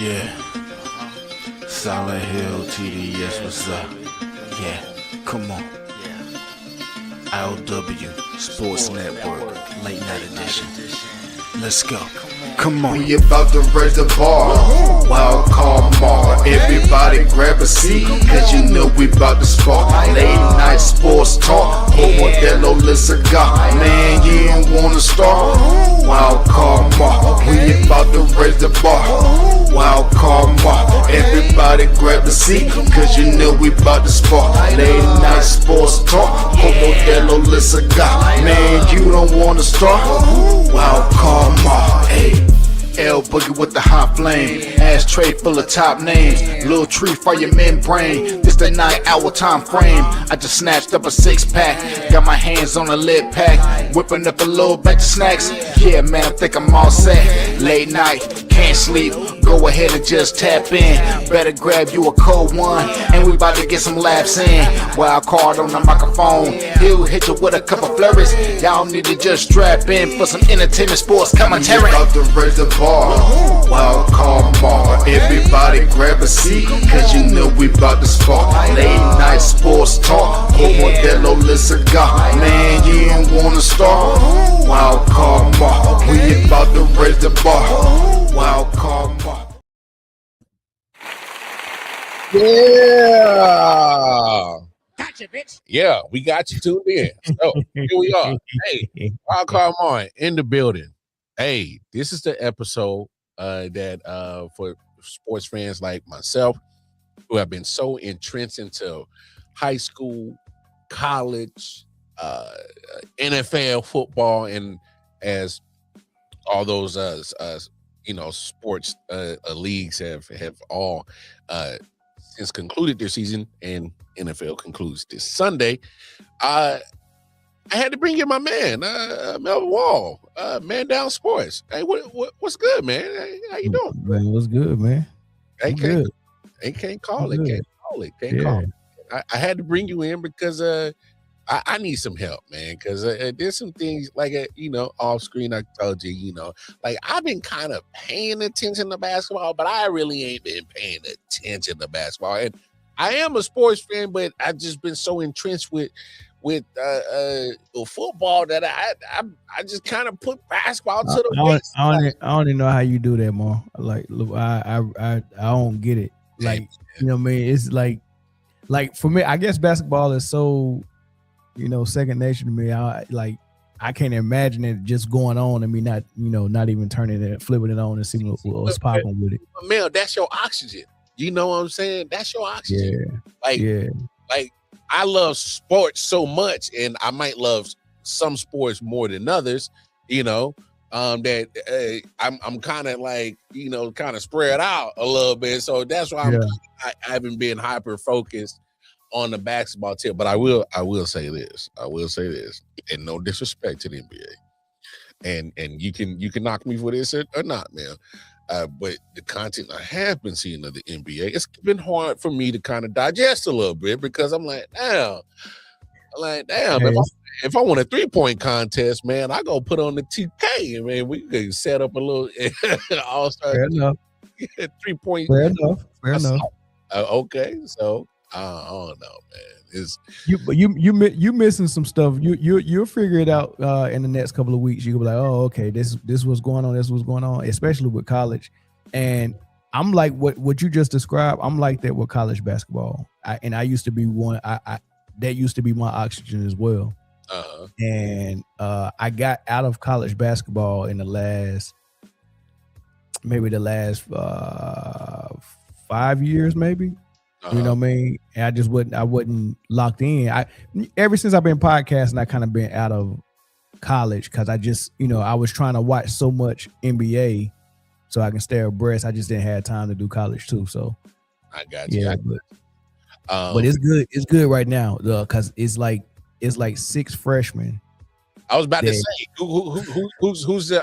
Yeah, Silent Hill TDS, what's up? Yeah, come on. I.O.W. Sports Network, late night edition. Let's go. Come on. We about to raise the bar. Wild card mar. Everybody grab a seat, cause you know we about to spark. Late night sports talk. Por Modelo Le Cigar. Man, you don't wanna start. Wild card mar. We about to raise the bar. Wild card mar. Everybody grab a seat, cause you know we about to spark. Late night sports talk. Por Modelo Le Cigar. Man, you don't wanna start. Wild card mar. Hey. L Boogie with the hot flame, ashtray full of top names, little tree for your membrane. This the 9-hour time frame. I just snatched up a 6-pack, got my hands on a lid pack, whipping up a little batch of snacks. Yeah, man, I think I'm all set. Late night, can't sleep. Go ahead and just tap in. Better grab you a cold one, and we about to get some laps in. Wild card on the microphone, he'll hit you with a couple flurries. Y'all need to just strap in for some entertainment sports commentary. About to raise the bar. Wild card bar. Everybody grab a seat, cause you know we about to spark. Late night sports talk. Por Modelo Le Cigar. Man, you don't wanna start. Wild card bar. We about to raise the bar. Wild card bar. Yeah. Gotcha, bitch. Yeah, we got you tuned in. So here we are. Hey, Wild Card Martin in the building. Hey, this is the episode that for sports fans like myself who have been so entrenched into high school, college, NFL football, and as all those sports leagues have all since concluded their season, and NFL concludes this Sunday. I had to bring in my man, Melvin Wall, Man Down Sports. Hey, what's good, man? Hey, how you doing? Man, what's good, man? Can't call it. I had to bring you in because I need some help, man. Because there's some things like off screen. I told you, like I've been kind of paying attention to basketball, but I really ain't been paying attention to basketball. And I am a sports fan, but I've just been so entrenched with football that I just kind of put basketball to the waist. I don't even know how you do that, Mo. Like, look, I don't get it. Like, you know what I mean? It's like for me, I guess basketball is so, second nature to me. I can't imagine it just going on and me not even turning it, flipping it on and see what's popping with it. Man, that's your oxygen. You know what I'm saying? That's your oxygen. Like I love sports so much, and I might love some sports more than others, that I'm kind of like, kind of spread out a little bit. So that's why I haven't been hyper focused on the basketball tip. But I will say this. And no disrespect to the NBA. And you can knock me for this or not, man. But the content I have been seeing of the NBA, it's been hard for me to kind of digest a little bit because I'm like, damn. If I want a 3-point contest, man, I go put on the 2K, man. We could set up a little all-star 3-point. Fair enough. Okay, so I don't know, man. It's you missing some stuff. You'll figure it out in the next couple of weeks. You'll be like, oh, okay, this was going on. This was going on, especially with college. And I'm like what you just described. I'm like that with college basketball. I used to be one. That used to be my oxygen as well. Uh-huh. And I got out of college basketball in the last 5 years, maybe. Uh-huh. You know what I mean? And I wasn't locked in. Ever since I've been podcasting, I kind of been out of college because I just, I was trying to watch so much NBA so I can stay abreast. I just didn't have time to do college too. So I got you. Yeah, but it's good. It's good right now because it's like 6 freshmen. I was about to say who's the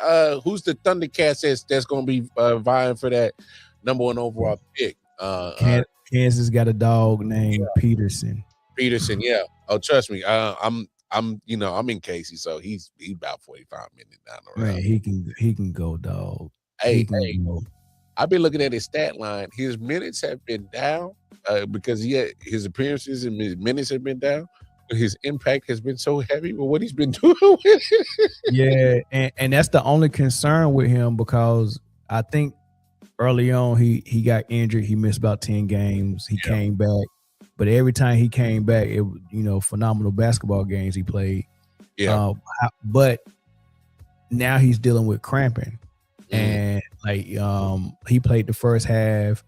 Thundercats that's going to be vying for that #1 overall pick. Kansas got a dog named Peterson. Yeah. Oh, trust me. I'm in Casey, so he's about 45 minutes down the road. Man, he can go, dog. Hey, I've been looking at his stat line. His minutes have been down because his appearances and his minutes have been down. But his impact has been so heavy with what he's been doing with it. Yeah, and that's the only concern with him because I think early on he got injured. He missed about 10 games. He came back, but every time he came back, it phenomenal basketball games he played. Yeah, but now he's dealing with cramping, and like he played the first half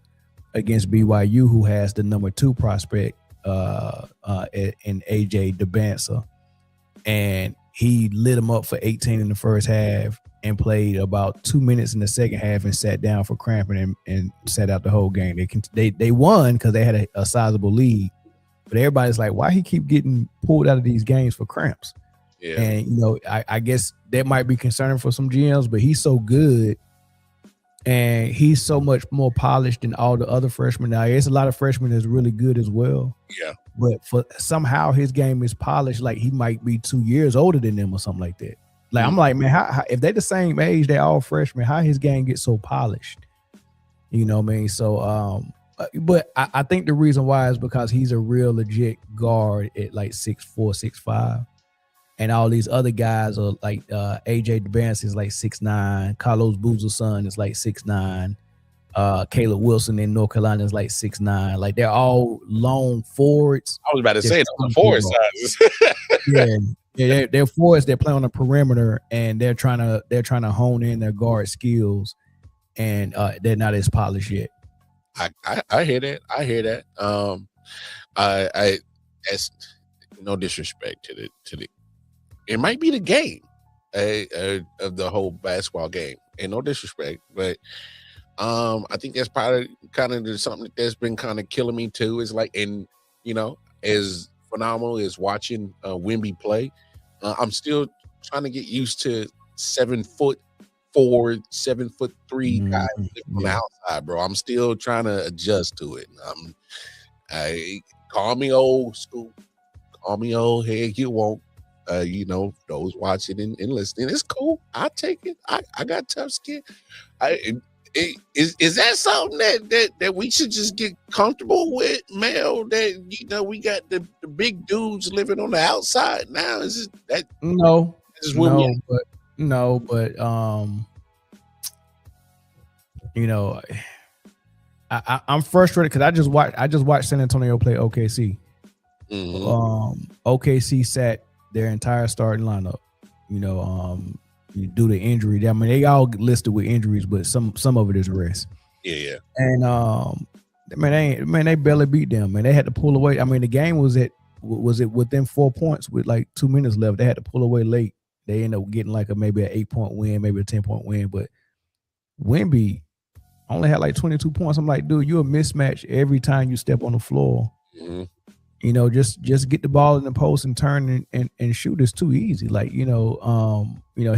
against BYU, who has the number 2 prospect in AJ DeBansa, and he lit him up for 18 in the first half and played about 2 minutes in the second half and sat down for cramping and sat out the whole game. They won because they had a sizable lead, but everybody's like, why he keep getting pulled out of these games for cramps? Yeah. And I guess that might be concerning for some GMs, but he's so good and he's so much more polished than all the other freshmen. Now, there's a lot of freshmen that's really good as well. Yeah. But for somehow his game is polished, like he might be 2 years older than them or something like that. Like I'm like, man, how if they're the same age, they're all freshmen, how his game gets so polished? You know what I mean? So but I think the reason why is because he's a real legit guard at like 6'4", 6'5". And all these other guys are like AJ DeBansa is like 6'9", Carlos Boozer's son is like 6'9", Caleb Wilson in North Carolina is like 6'9". Like they're all long forwards. I was about to say the forward sizes. Yeah, they're forwards. They play on the perimeter, and they're trying to hone in their guard skills, and they're not as polished yet. I hear that. I hear that. I that's no disrespect to the. It might be the game of the whole basketball game, and no disrespect, but I think that's probably kind of something that's been kind of killing me too. Is like, and as phenomenal as watching Wemby play, I'm still trying to get used to 7'4", 7'3" guys on the outside, bro. I'm still trying to adjust to it. Call me old school, call me old head. You won't. Those watching and listening, it's cool. I'll take it. I got tough skin. Is that something that we should just get comfortable with, Mel? That we got the big dudes living on the outside now. Is it that? No, but I'm frustrated because I just watched San Antonio play OKC. OKC sat their entire starting lineup, due to injury. I mean, they all listed with injuries, but some of it is rest. Yeah. And they barely beat them, and they had to pull away. I mean, the game was within 4 points with like 2 minutes left. They had to pull away late. They ended up getting like maybe an 8-point win, maybe a 10-point win. But Wemby only had like 22 points. I'm like, dude, you're a mismatch every time you step on the floor. Mm-hmm. Just get the ball in the post and turn and shoot is too easy. Like, he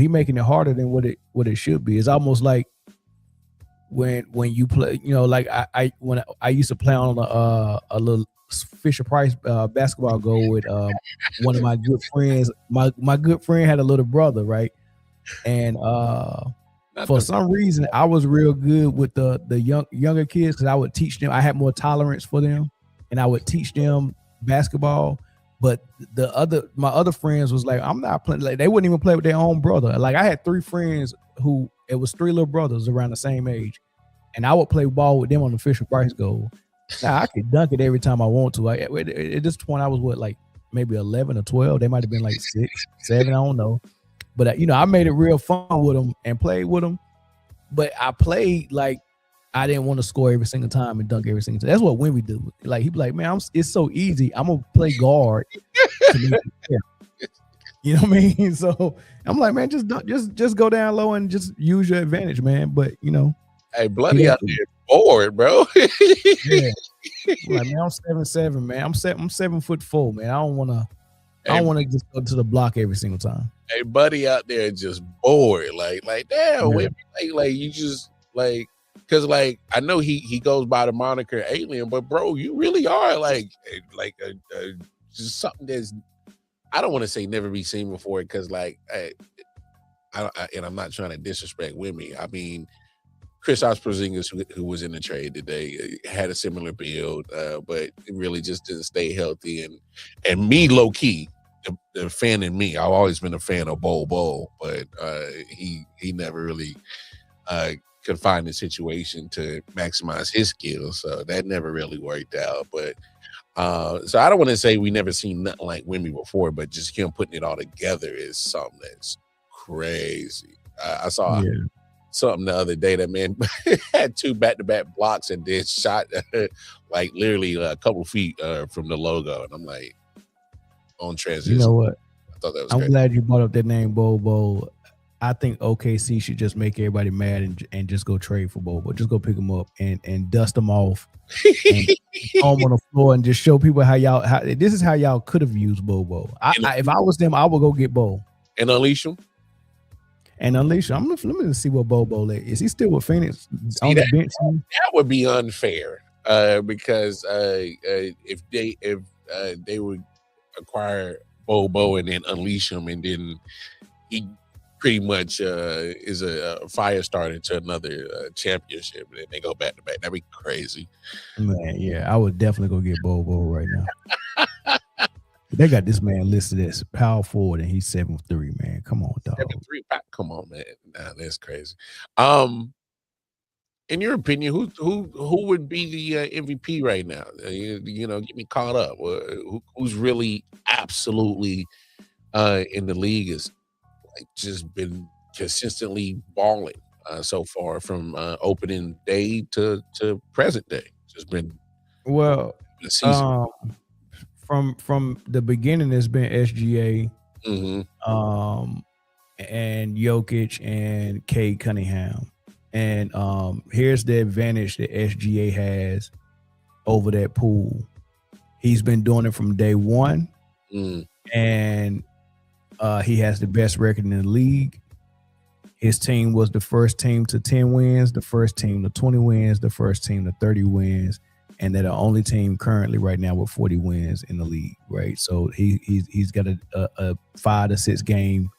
making it harder than what it should be. It's almost like when you play, like when I used to play on a little Fisher Price basketball goal with one of my good friends. My good friend had a little brother, right? And for some reason I was real good with the younger kids because I would teach them. I had more tolerance for them, and I would teach them basketball. But my other friends was like, I'm not playing. Like, they wouldn't even play with their own brother. Like, I had 3 friends who it was 3 little brothers around the same age, and I would play ball with them on the Fisher Price goal. Now I could dunk it every time I want to. At this point, I was like maybe 11 or 12. They might have been like 6, 7. I don't know. But I made it real fun with them and played with them. But I played like I didn't want to score every single time and dunk every single time. That's what Wemby do. Like, he'd be like, man, it's so easy. I'm gonna play guard. You know what I mean? So I'm like, man, just go down low and just use your advantage, man. But hey, bloody out there bored, bro. Yeah. Like, man, I'm 7'7", man. I'm 7'4", man. I don't wanna just go to the block every single time. Hey, buddy out there just bored. Like damn, yeah. Like you just like. Because, like, I know he goes by the moniker Alien, but, bro, you really are, like just something that's, I don't want to say never be seen before, because, like, and I'm not trying to disrespect Wemby. I mean, Kristaps Porzingis, who was in the trade today, had a similar build, but it really just didn't stay healthy. And me, low key, the fan in me, I've always been a fan of Bol, but he never really could find a situation to maximize his skills, so that never really worked out. But so I don't want to say we never seen nothing like Wemby before, but just him putting it all together is something that's crazy. I saw something the other day that man had 2 back-to-back blocks and then shot like literally a couple feet from the logo, and I'm like, on transition. You know what? I thought that was. I'm glad you brought up that name, Bobo. I think OKC should just make everybody mad and just go trade for Bobo. Just go pick him up and dust him off, and home on the floor and just show people how this is how y'all could have used Bobo. If I was them, I would go get Bo and unleash him. Let me see what Bobo is. He still with Phoenix on the bench? That would be unfair because if they would acquire Bobo and then unleash him, and then he pretty much is a fire starter to another championship, and then they go back to back. That'd be crazy. Man, yeah, I would definitely go get Bobo right now. They got this man listed as power forward, and he's 7'3", man. Come on, dog. 7'3", come on, man. Nah, that's crazy. In your opinion, who would be the MVP right now? You know, get me caught up. Who's really absolutely in the league is like just been consistently balling so far from opening day to present day. Just been well. The season. From the beginning, it's been SGA, and Jokic and Cade Cunningham. And here's the advantage that SGA has over that pool. He's been doing it from day one, and he has the best record in the league. His team was the first team to 10 wins, the first team to 20 wins, the first team to 30 wins. And they're the only team currently right now with 40 wins in the league, right? So he's got a 5 to 6 game,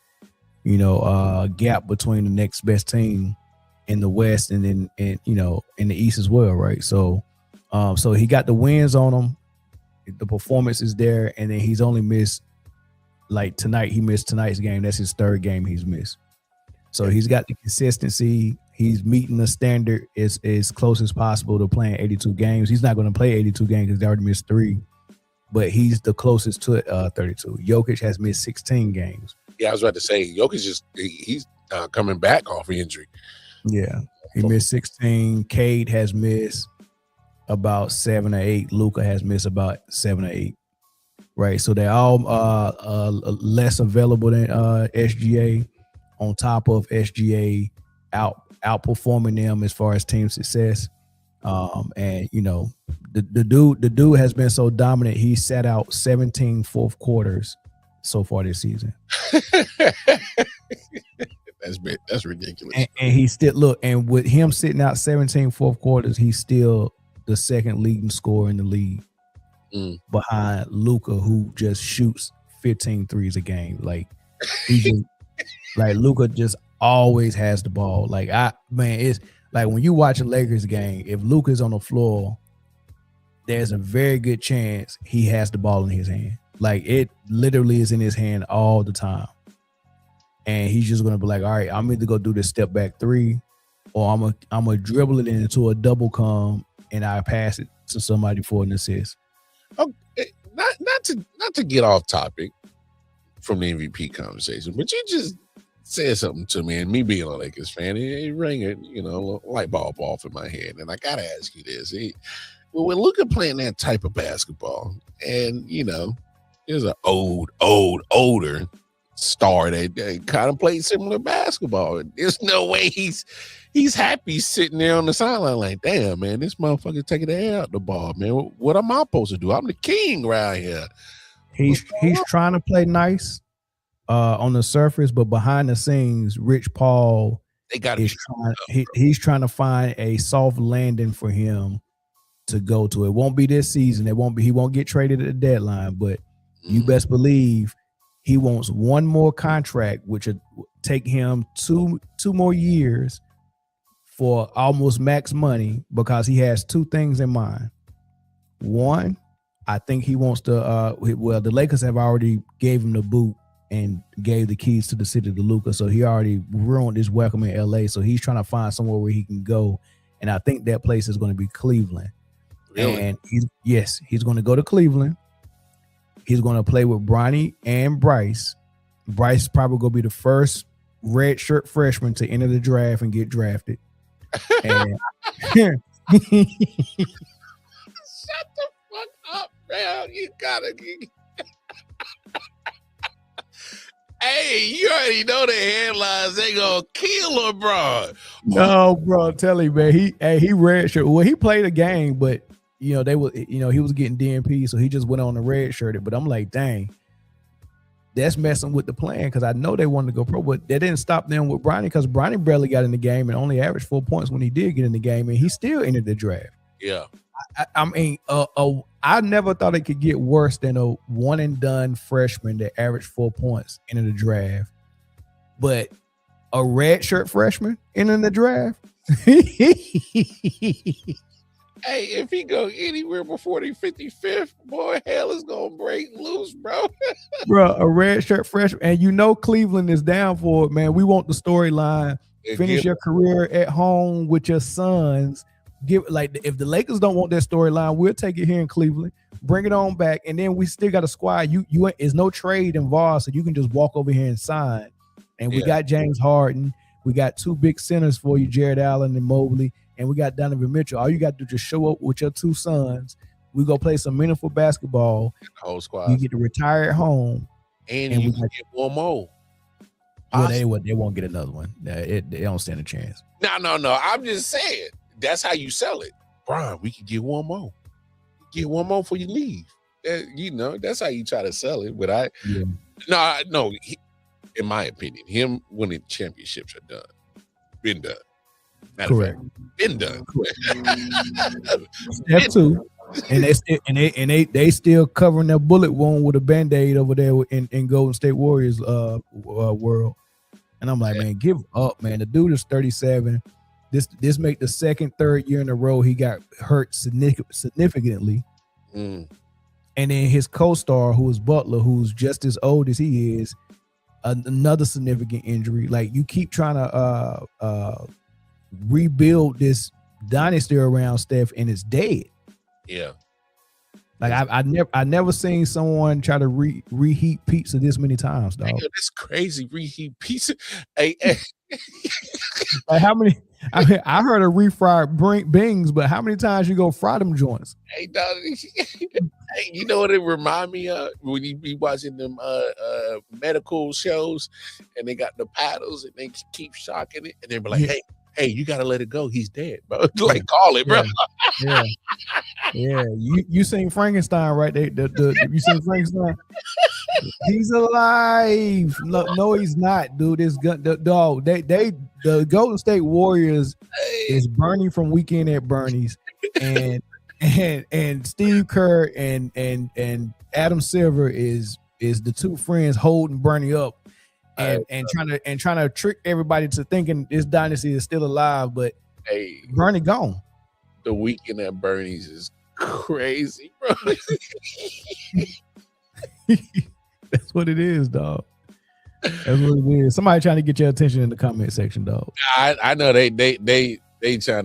gap between the next best team in the West and then in the East as well, right? So he got the wins on him, the performance is there, and then he's only missed like tonight. He missed tonight's game. That's his 3rd game he's missed. So he's got the consistency. He's meeting the standard as close as possible to playing 82 games. He's not going to play 82 games because he already missed 3, but he's the closest to 32. Jokic has missed 16 games. Yeah, I was about to say, Jokic he's coming back off injury. Yeah, he missed 16. Cade has missed about 7 or 8. Luka has missed about 7 or 8. Right, so they're all less available than SGA. On top of SGA outperforming them as far as team success, and the dude has been so dominant. He sat out 17 fourth quarters so far this season. That's ridiculous. And he still and with him sitting out 17 fourth quarters, he's still the 2nd leading scorer in the league, behind Luka, who just shoots 15 threes a game. Like like Luka just always has the ball. Like it's like when you watch a Lakers game, if Luka's on the floor, there's a very good chance he has the ball in his hand. Like it literally is in his hand all the time. And he's just gonna be like, all right, I'm either gonna do this step back 3, or I'm gonna dribble it into a double come and I pass it to somebody for an assist. Okay, not to get off topic from the MVP conversation, but you just said something to me, and me being a Lakers fan, it rang a light bulb off in my head. And I gotta ask you this: when Luka playing that type of basketball, and there's an older star that kind of played similar basketball, there's no way he's happy sitting there on the sideline like, damn man, this motherfucker taking the air out the ball, man. What am I supposed to do? I'm the king right here. He's trying to play nice on the surface, but behind the scenes, Rich Paul he's trying to find a soft landing for him to go to. It won't be this season. He won't get traded at the deadline, but you best believe he wants one more contract, which would take him two more years, for almost max money because he has two things in mind. One, I think he wants to. Well, the Lakers have already gave him the boot and gave the keys to the city to Luka, so he already ruined his welcome in LA. So he's trying to find somewhere where he can go, and I think that place is going to be Cleveland. Really? And he's going to go to Cleveland. He's going to play with Bronny and Bryce. Bryce is probably going to be the first red shirt freshman to enter the draft and get drafted. And Shut the fuck up, man. You gotta. Hey, you already know the headlines. They gonna kill LeBron. no, bro, tell him, man. He red shirt. Well, he played a game, but he was getting DNP, so he just went on the red shirted. But I'm like, dang, that's messing with the plan because I know they wanted to go pro, but that didn't stop them with Bronny because Bronny barely got in the game and only averaged 4 points when he did get in the game, and he still entered the draft. Yeah. I mean, I never thought it could get worse than a one and done freshman that averaged 4 points in the draft, but a red shirt freshman in the draft. Hey, if he go anywhere before the 55th, boy, hell is gonna break loose, bro. Bro, a red shirt freshman, and Cleveland is down for it, man. We want the storyline. Finish your career at home with your sons. If the Lakers don't want that storyline, we'll take it here in Cleveland, bring it on back, and then we still got a squad. You is no trade involved, so you can just walk over here and sign. And we got James Harden, we got two big centers for you, Jared Allen and Mobley, and we got Donovan Mitchell. All you got to do is just show up with your two sons. We go play some meaningful basketball. The whole squad. You get to retire at home, and you can get one more. Well, they won't get another one. They don't stand a chance. No. I'm just saying. That's how you sell it. Brian, we can get one more. Get one more before you leave. That's how you try to sell it. But no, in my opinion, him winning championships are done. Been done. Correct. Been done. Step two. And they still covering their bullet wound with a Band-Aid over there in Golden State Warriors world. And I'm like, man, give up, man. The dude is 37. This make the third year in a row he got hurt significantly. And then his co-star, who is Butler, who's just as old as he is, another significant injury. Like, you keep trying to rebuild this dynasty around Steph, and it's dead. Yeah. Like, I never seen someone try to reheat pizza this many times, dog. That's crazy. Reheat pizza. Hey. Like, how many? I mean, I heard of refried beans, but how many times you go fry them joints? Hey, dog. Hey, you know what it remind me of when you be watching them medical shows, and they got the paddles and they keep shocking it, and they be like, "Hey, you gotta let it go. He's dead, bro." Like, call it, bro. Yeah. You seen Frankenstein, right? You seen Frankenstein? He's alive. No, he's not, dude. The Golden State Warriors is Bernie from Weekend at Bernie's, and Steve Kerr and Adam Silver is the two friends holding Bernie up and trying to trick everybody to thinking this dynasty is still alive, but Bernie gone. The Weekend at Bernie's is crazy, bro. That's what it is, dog. That's what it is. Somebody trying to get your attention in the comment section, dog. I know they trying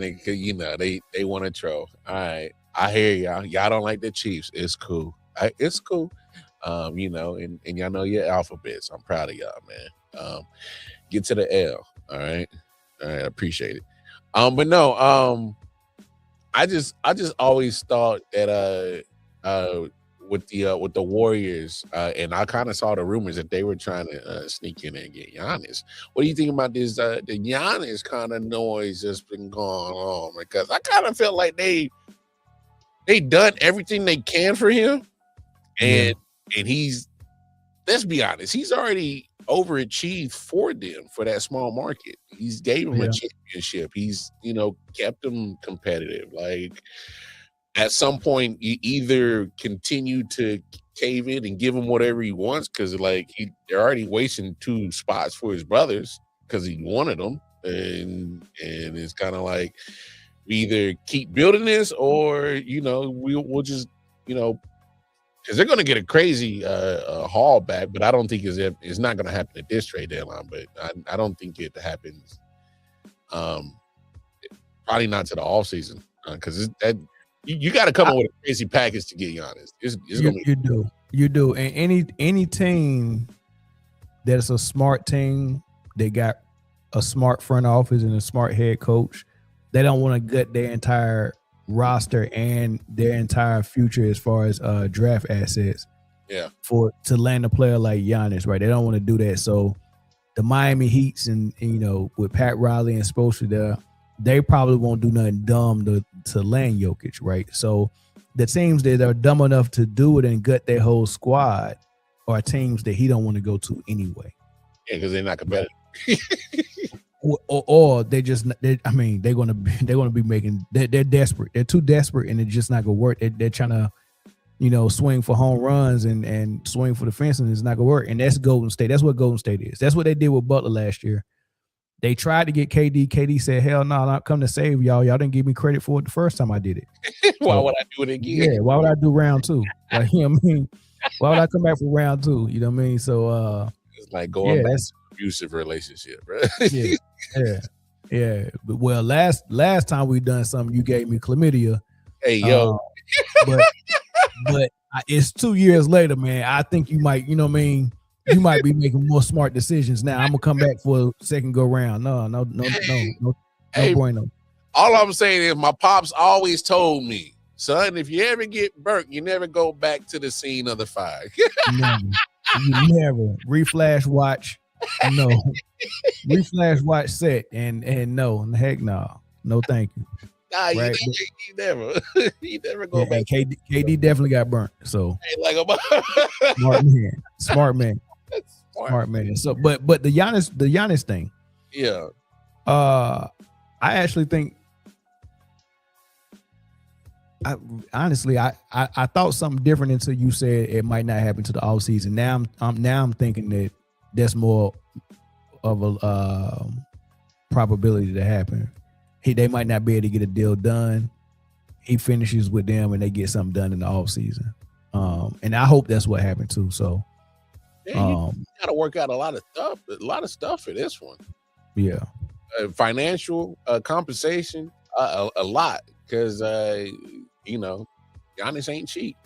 to, they want to troll. All right, I hear y'all. Y'all don't like the Chiefs. It's cool. It's cool. And y'all know your alphabets. I'm proud of y'all, man. Get to the L. All right. I appreciate it. But no. I just always thought that with the Warriors, and I kind of saw the rumors that they were trying to sneak in and get Giannis. What do you think about this? The Giannis kind of noise that's been going on, because I kind of felt like they done everything they can for him, and he's, let's be honest, he's already overachieved for them for that small market. He's gave them a championship. He's kept them competitive. Like, at some point, you either continue to cave in and give him whatever he wants, because they're already wasting 2 spots for his brothers because he wanted them. and it's kind of like we either keep building this or we'll just because they're going to get a crazy haul back, but I don't think it's not going to happen at this trade deadline. But I don't think it happens. Probably not to the off season because you got to come up with a crazy package to get Giannis. You do, and any team that's a smart team, they got a smart front office and a smart head coach. They don't want to gut their entire roster and their entire future as far as draft assets. Yeah. To land a player like Giannis, right? They don't want to do that. So the Miami Heats and with Pat Riley and Spoelstra there, they probably won't do nothing dumb to land Jokic, right? So the teams that are dumb enough to do it and gut their whole squad are teams that he don't want to go to anyway. Yeah, because they're not competitive. or they're gonna be making they're desperate. They're too desperate, and it's just not gonna work. They're trying to swing for home runs and swing for the fence, and it's not gonna work. And that's Golden State. That's what Golden State is. That's what they did with Butler last year. They tried to get KD. KD said, "Hell no, I'm not come to save y'all. Y'all didn't give me credit for it the first time I did it. Why would I do it again? Yeah, why would I do round two? Like, you know what I mean? Why would I come back for round two? You know what I mean? So it's like going back to an abusive relationship, right? Yeah. But well, last time we done something, you gave me chlamydia. Hey, yo. But it's 2 years later, man. I think you might, you know what I mean? You might be making more smart decisions now. I'm gonna come back for a second go round. No bueno. All I'm saying is my pops always told me, son, if you ever get burnt, you never go back to the scene of the fire. Never. Reflash watch. No. Reflash watch set and no. Heck no. No thank you. Nah, right? you never go back. KD definitely got burnt. So smart man. Smart man. So but the Giannis thing. Yeah. I actually think I thought something different until you said it might not happen to the off season. Now I'm thinking that that's more of a probability to happen. They might not be able to get a deal done. He finishes with them and they get something done in the off season. And I hope that's what happened too. So you got to work out a lot of stuff for this one. Yeah. Financial compensation, a lot, because Giannis ain't cheap.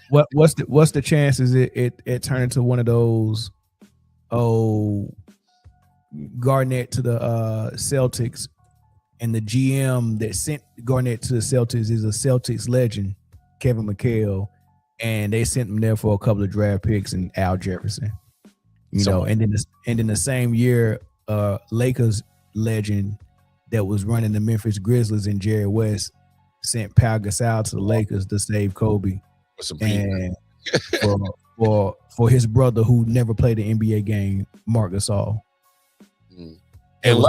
What's the chances it turned into one of those Garnett to the Celtics, and the GM that sent Garnett to the Celtics is a Celtics legend, Kevin McHale, and they sent him there for a couple of draft picks and Al Jefferson. And then the same year, Lakers legend that was running the Memphis Grizzlies and Jerry West sent Pau Gasol to the Lakers to save Kobe, and for his brother who never played an NBA game, Marc Gasol. And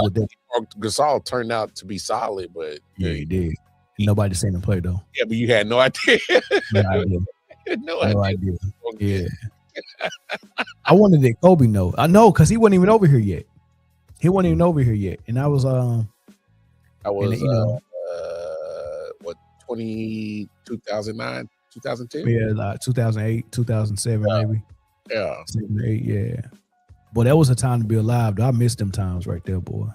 Gasol turned out to be solid, but yeah, he did. Nobody seen him play though. Yeah, but you had no idea. No idea. Yeah. I wanted that Kobe know. I know because he wasn't even over here yet. And I was 2009, 2010? Yeah, like 2008, 2007, maybe. Yeah. 7 or 8, yeah. Boy, that was a time to be alive. Though. I missed them times right there, boy.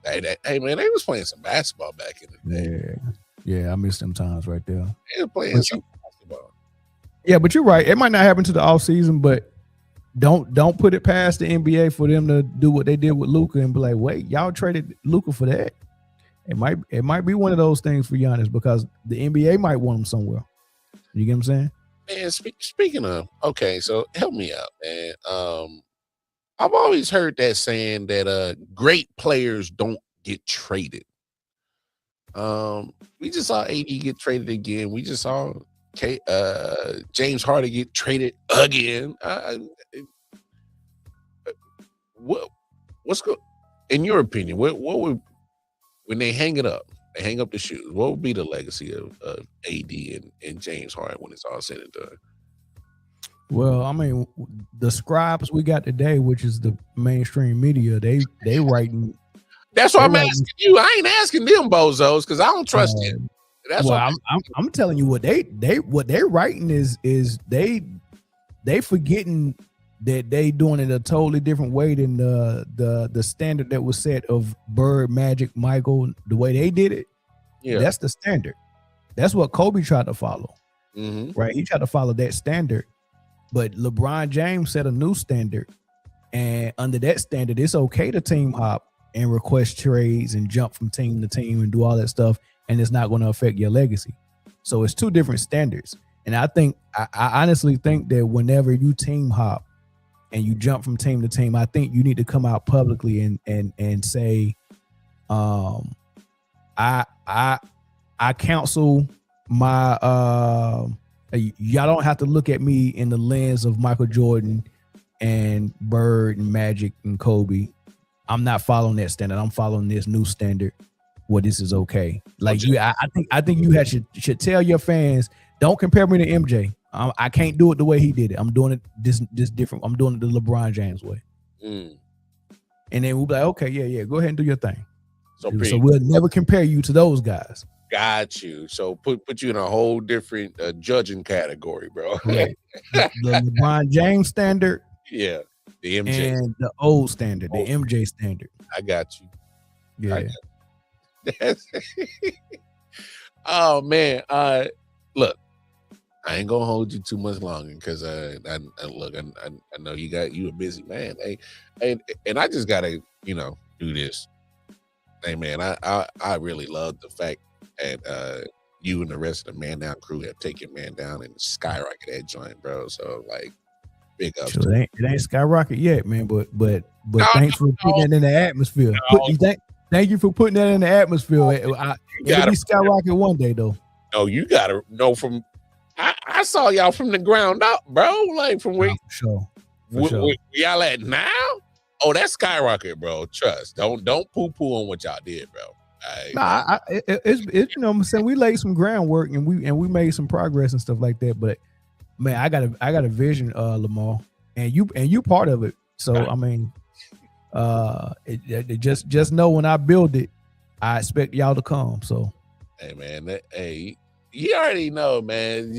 Hey, man, they was playing some basketball back in the day. Yeah, I missed them times right there. They were playing some basketball. Yeah, but you're right. It might not happen to the off season, but don't put it past the NBA for them to do what they did with Luka and be like, wait, y'all traded Luka for that. It might be one of those things for Giannis because the NBA might want him somewhere. You get what I'm saying? Man, speaking of, okay, so help me out, man. I've always heard that saying that great players don't get traded. We just saw AD get traded again. We just saw James Harden get traded again. What's good in your opinion? What would, when they hang up the shoes, what would be the legacy of AD and James Harden when it's all said and Well, I mean, the scribes we got today, which is the mainstream media, they writing. That's why I'm writing, asking you. I ain't asking them bozos because I don't trust them. That's well, I'm telling you what they writing is they forgetting that they doing it a totally different way than the standard that was set of Bird, Magic, Michael. The way they did it, that's the standard. That's what Kobe tried to follow. Right? He tried to follow that standard, but LeBron James set a new standard, and under that standard, it's okay to team hop and request trades and jump from team to team and do all that stuff, and it's not going to affect your legacy. So it's two different standards. And I honestly think that whenever you team hop and you jump from team to team, I think you need to come out publicly and say, I counsel my y'all don't have to look at me in the lens of Michael Jordan and Bird and Magic and Kobe. I'm not following that standard. I'm following this new standard where this is okay. Like I think you should tell your fans, don't compare me to MJ. I can't do it the way he did it. I'm doing it this different. I'm doing it the LeBron James way. And then we'll be like, okay, yeah, go ahead and do your thing. So we'll never compare you to those guys. Got you. So put you in a whole different judging category, bro. Right. The LeBron James standard. Yeah. The MJ and the old standard, the MJ standard. I got you. Yeah. Oh man. Look, I ain't gonna hold you too much longer because I know you a busy man. Hey, and I just gotta, do this. Hey man, I really love the fact that you and the rest of the Man Down crew have taken Man Down and skyrocket that joint, bro. So like, big up. Sure, it ain't skyrocket yet, man. But thanks for putting that in the atmosphere. Thank you for putting that in the atmosphere. It'll be skyrocket one day though. No, you gotta know from. I saw y'all from the ground up, bro. Like from where, where y'all at now? Oh, that's skyrocket, bro. Trust. Don't poo-poo on what y'all did, bro. It's I'm saying we laid some groundwork and we made some progress and stuff like that. But man, I got a vision, Lamar, and you part of it. So I mean, just know when I build it, I expect y'all to come. So hey man, you already know, man.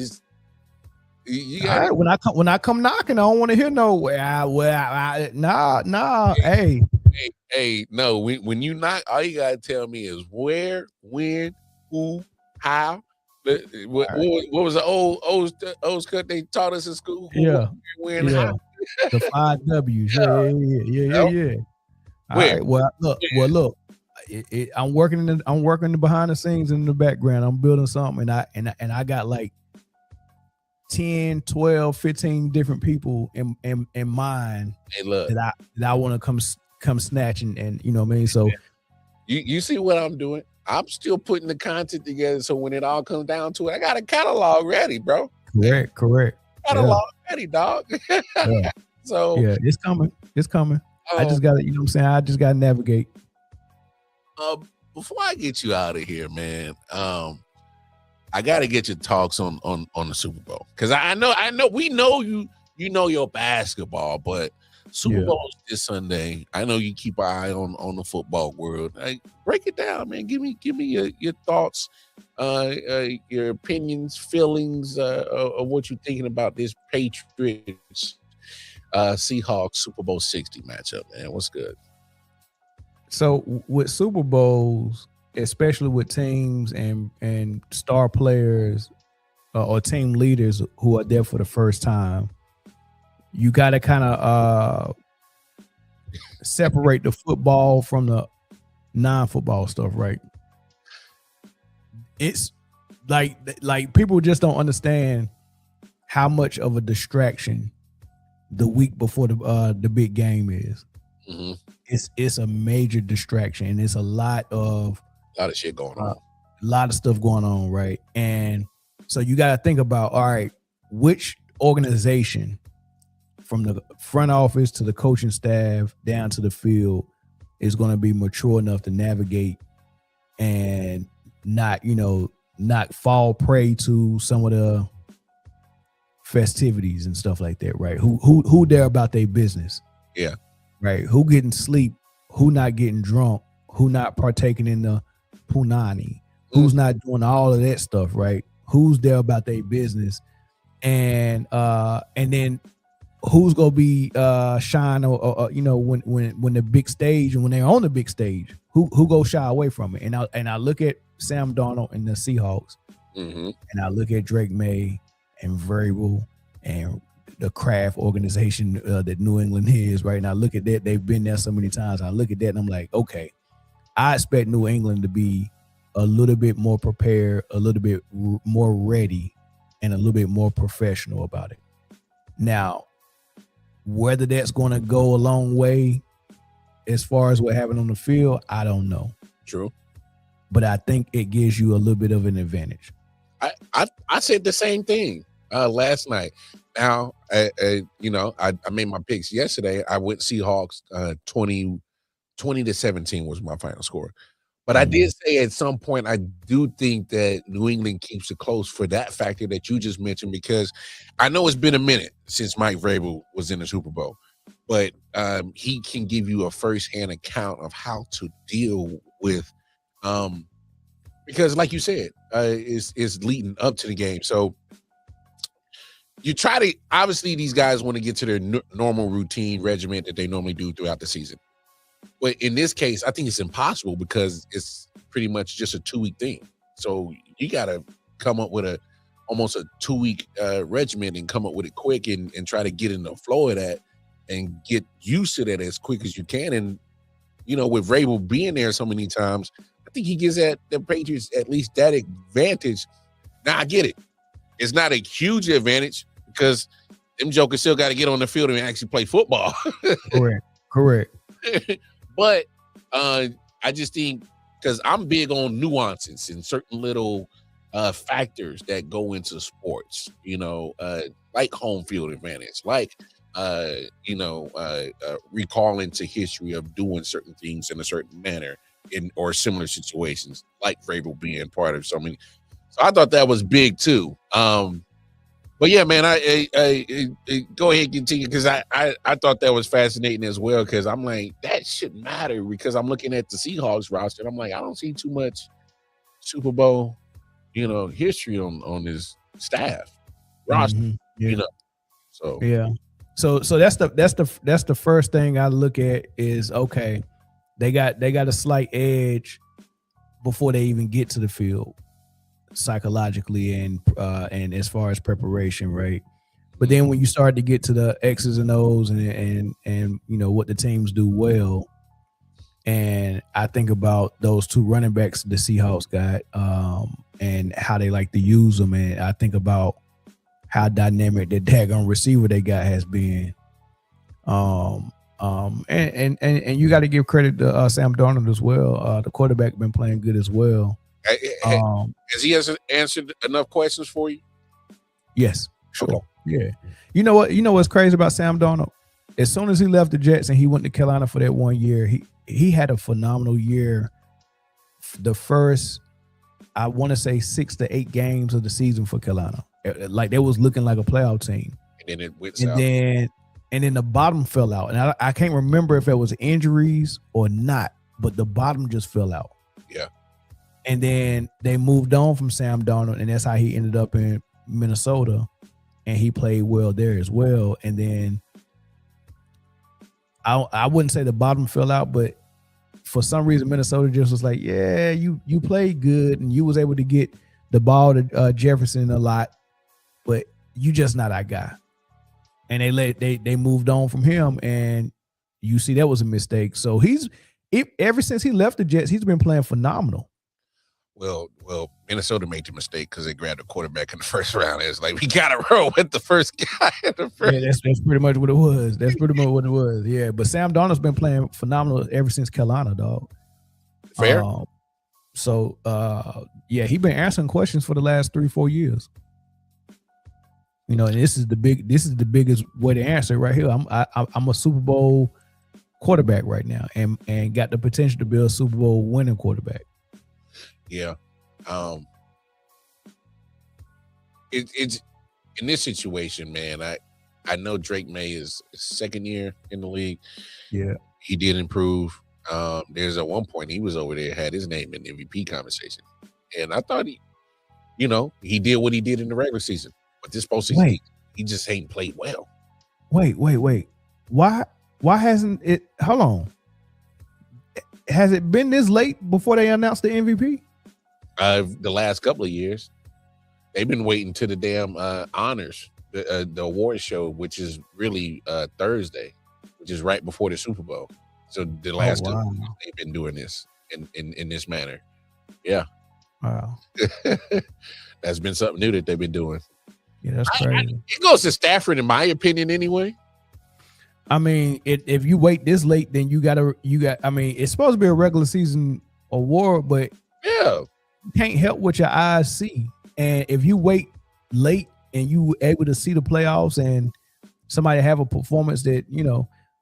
You all right, when I come knocking, I don't want to hear no nah. Hey, no. When you knock, all you gotta tell me is where, when, who, how. What was the old cut they taught us in school? Who, when, how. The 5 W's. Yeah. All right. Well, look. I'm working the behind the scenes in the background. I'm building something, and I got like 10, 12, 15 different people in mind that I want to come snatch and you know what I mean. So you see what I'm doing? I'm still putting the content together. So when it all comes down to it, I got a catalog ready, bro. Correct. Catalog ready, dog. So yeah, it's coming. I just got to, you know what I'm saying? I just got to navigate. Before I get you out of here, man, I got to get your talks on the Super Bowl, because I know we know you know your basketball, but Super Bowl this Sunday. I know you keep an eye on the football world. Break it down, man. Give me your thoughts, your opinions, feelings of what you're thinking about this Patriots Seahawks Super Bowl 60 matchup, man. What's good? So with Super Bowls, especially with teams and star players or team leaders who are there for the first time, you got to kind of separate the football from the non-football stuff, right? It's like people just don't understand how much of a distraction the week before the big game is. Mm-hmm. It's a major distraction, and it's a lot of shit going on, a lot of stuff going on, right? And so you got to think about, all right, which organization, from the front office to the coaching staff down to the field, is going to be mature enough to navigate and not fall prey to some of the festivities and stuff like that, right? Who there about their business? Yeah. Right. Who getting sleep? Who not getting drunk? Who not partaking in the punani? Who's not doing all of that stuff, right? Who's there about their business? And then who's gonna be shine or when the big stage and when they're on the big stage, who go shy away from it? And I look at Sam Darnold and the Seahawks, and I look at Drake May and Vrabel and the Kraft organization that New England is, right? And I look at that, they've been there so many times. I look at that and I'm like, okay, I expect New England to be a little bit more prepared, a little bit more ready, and a little bit more professional about it. Now, whether that's going to go a long way as far as what happened on the field, I don't know. True. But I think it gives you a little bit of an advantage. I said the same thing last night. Now, I made my picks yesterday. I went Seahawks 20-17 was my final score. But I did say at some point, I do think that New England keeps it close for that factor that you just mentioned, because I know it's been a minute since Mike Vrabel was in the Super Bowl, but he can give you a firsthand account of how to deal with, because like you said, it's leading up to the game. So you try to, obviously these guys want to get to their normal routine regimen that they normally do throughout the season. But in this case, I think it's impossible because it's pretty much just a 2-week thing. So you got to come up with almost a 2-week regimen and come up with it quick and try to get in the flow of that and get used to that as quick as you can. And, with Vrabel being there so many times, I think he gives the Patriots at least that advantage. Now, I get it. It's not a huge advantage because them jokers still got to get on the field and actually play football. Correct. But I just think, because I'm big on nuances and certain little factors that go into sports, like home field advantage, like recalling to history of doing certain things in a certain manner or similar situations, like Vrabel being part of so many. So I thought that was big too. But yeah, man, I go ahead and continue, because I thought that was fascinating as well, because I'm like, that shouldn't matter, because I'm looking at the Seahawks roster and I'm like, I don't see too much Super Bowl, history on this staff roster, So yeah, so that's the first thing I look at is, okay, they got a slight edge before they even get to the field, psychologically and as far as preparation, right? But then when you start to get to the X's and O's and what the teams do well, and I think about those two running backs the Seahawks got, and how they like to use them, and I think about how dynamic that daggone receiver they got has been, and you got to give credit to Sam Darnold as well. The quarterback been playing good as well. Has he answered enough questions for you? Yes, sure. Okay. Yeah. You know what's crazy about Sam Darnold? As soon as he left the Jets and he went to Carolina for that 1 year, he had a phenomenal year. The first, I want to say 6 to 8 games of the season for Carolina, like they was looking like a playoff team. And then it went south. And then the bottom fell out, and I can't remember if it was injuries or not, but the bottom just fell out. Yeah. And then they moved on from Sam Darnold, and that's how he ended up in Minnesota, and he played well there as well. And then I wouldn't say the bottom fell out, but for some reason Minnesota just was like, yeah, you played good and you was able to get the ball to Jefferson a lot, but you just not our guy. And they moved on from him, and you see that was a mistake. So ever since he left the Jets, he's been playing phenomenal. Well, Minnesota made the mistake because they grabbed a quarterback in the first round. It's like, we got to roll with the first guy. Yeah, that's pretty much what it was. That's pretty much what it was. Yeah, but Sam Darnold's been playing phenomenal ever since Carolina, dog. Fair. Yeah, he's been answering questions for the last 3-4 years. And this is the biggest way to answer it right here. I'm a Super Bowl quarterback right now, and got the potential to be a Super Bowl winning quarterback. Yeah. It's in this situation, man, I know Drake May is second year in the league. Yeah, he did improve. There's at one point he was over there, had his name in the MVP conversation, and I thought he did what he did in the regular season, but this postseason he just ain't played well. Wait. Why hasn't it? Hold on. Has it been this late before they announced the MVP? The last couple of years, they've been waiting to the damn honors, the award show, which is really Thursday, which is right before the Super Bowl. So the last 2 years they've been doing this in this manner. Yeah. Wow. That's been something new that they've been doing. Yeah, that's crazy. It goes to Stafford, in my opinion, anyway. I mean, if you wait this late, then you got. I mean, it's supposed to be a regular season award, but yeah, you can't help what your eyes see. And if you wait late and you able to see the playoffs and somebody have a performance that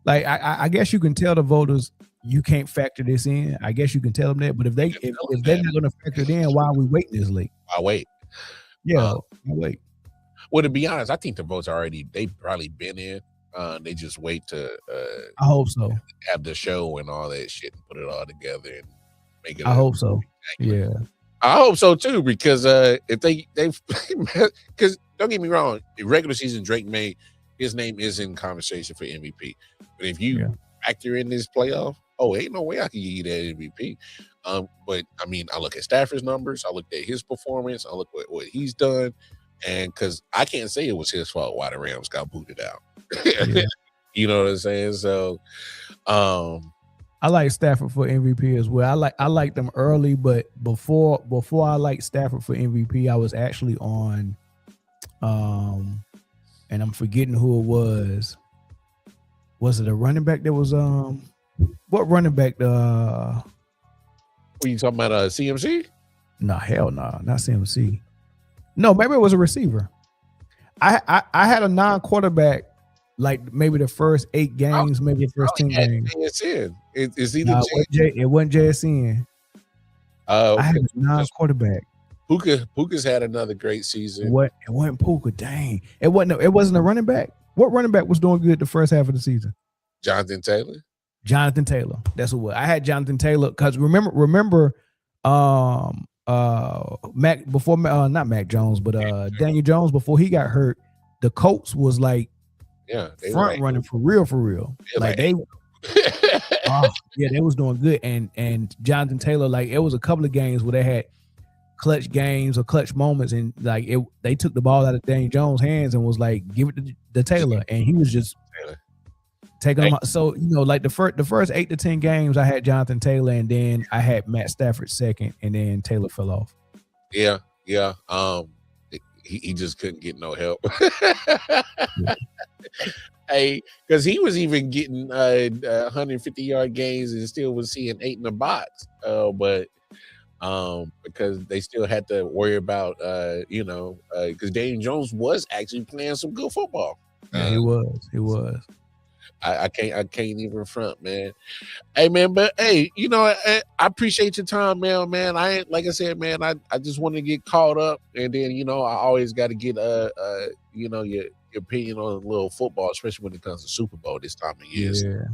like I guess you can tell the voters you can't factor this in. I guess you can tell them that. But if they're not going to factor it in, why are we waiting this late? I'll wait. Yeah, I'll wait. Well, to be honest, I think the votes they've probably been in. They just wait to I hope so. Have the show and all that shit and put it all together and make it. I hope so. Yeah. I hope so too, because if they because don't get me wrong, the regular season Drake May, his name is in conversation for MVP. But if you factor in this playoff, ain't no way I can give you that MVP. But I mean, I look at Stafford's numbers, I looked at his performance, I look at what he's done, and because I can't say it was his fault why the Rams got booted out. Yeah. You know what I'm saying? So I like Stafford for MVP as well. I like them early, but before I liked Stafford for MVP, I was actually on and I'm forgetting who it was. Was it a running back that was what running back Were you talking about CMC? No, hell no, not CMC. No, maybe it was a receiver. I had a non-quarterback like maybe the first 8 games, maybe the first 10 games. It's either it wasn't JSN. I had a non-quarterback. Puka's had another great season. It wasn't Puka. Dang, it wasn't a running back. What running back was doing good the first half of the season? Jonathan Taylor. That's what I had. Jonathan Taylor, because remember, Mac before not Mac Jones, but Daniel Jones before he got hurt. The Colts was like front running for real. They was doing good, and Jonathan Taylor, like it was a couple of games where they had clutch games or clutch moments, and like they took the ball out of Daniel Jones' hands and was like, give it to Taylor, and he was just taking them out. So like the first 8 to 10 games, I had Jonathan Taylor, and then I had Matt Stafford second, and then Taylor fell off. Yeah. He just couldn't get no help. Hey, because he was even getting 150-yard gains and still was seeing 8 in the box. But because they still had to worry about because Daniel Jones was actually playing some good football. Yeah, he was. I can't even front, man. Hey, man, but hey, I appreciate your time, man. I ain't, like I said, man, I just want to get caught up, and then I always got to get your opinion on a little football, especially when it comes to Super Bowl this time of year. Yeah.